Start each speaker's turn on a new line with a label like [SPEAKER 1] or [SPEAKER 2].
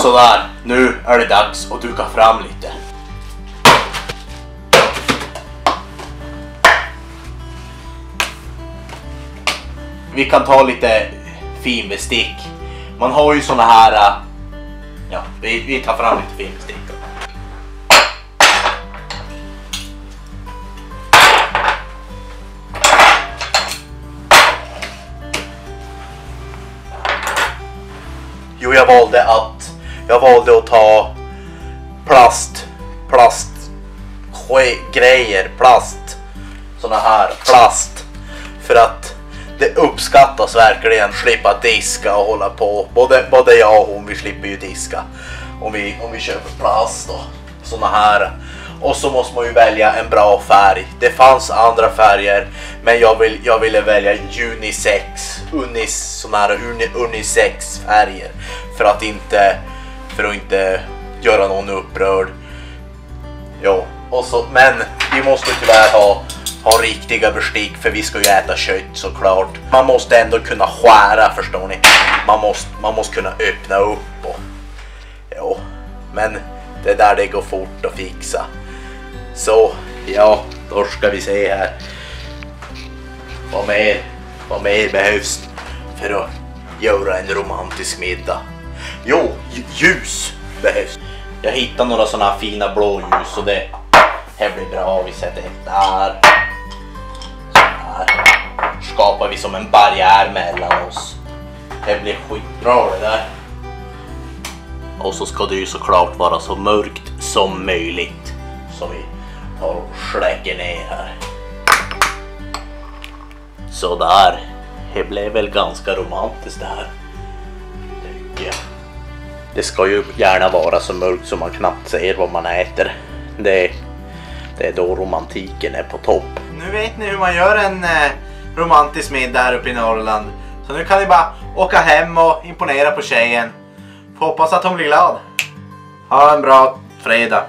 [SPEAKER 1] Sådär, nu är det dags att duka fram lite. Vi kan ta lite finbestick. Man har ju såna här... Ja, vi tar fram lite finbestick. Jo, jag valde att ta plast. För att det uppskattas verkligen slippa diska och hålla på. Både jag och hon, vi slipper ju diska om vi köper plast och såna här. Och så måste man ju välja en bra färg. Det fanns andra färger, men jag ville välja unisex färger för att inte göra någon upprörd. Jo, och så, men vi måste tyvärr ha riktiga bestick, för vi ska ju äta kött såklart. Man måste ändå kunna skära, förstår ni. Man måste kunna öppna upp och jo, men det där det går fort att fixa. Så ja, då ska vi se här. Vad mer behövs för att göra en romantisk middag? Jo, ljus behövs. Jag hittade några såna fina blå ljus och det här blir bra. Vi sätter ett där. Så här skapar vi som en barriär mellan oss. Det blir skitbra det där. Och så ska det ju såklart vara så mörkt som möjligt. Så vi tar och släcker ner här. Så där. Det blev väl ganska romantiskt det här. Tycker jag. Det ska ju gärna vara så mörkt som man knappt ser vad man äter. Det är då romantiken är på topp. Nu vet ni hur man gör en romantisk middag här uppe i Norrland. Så nu kan ni bara åka hem och imponera på tjejen. Får hoppas att hon blir glad. Ha en bra fredag.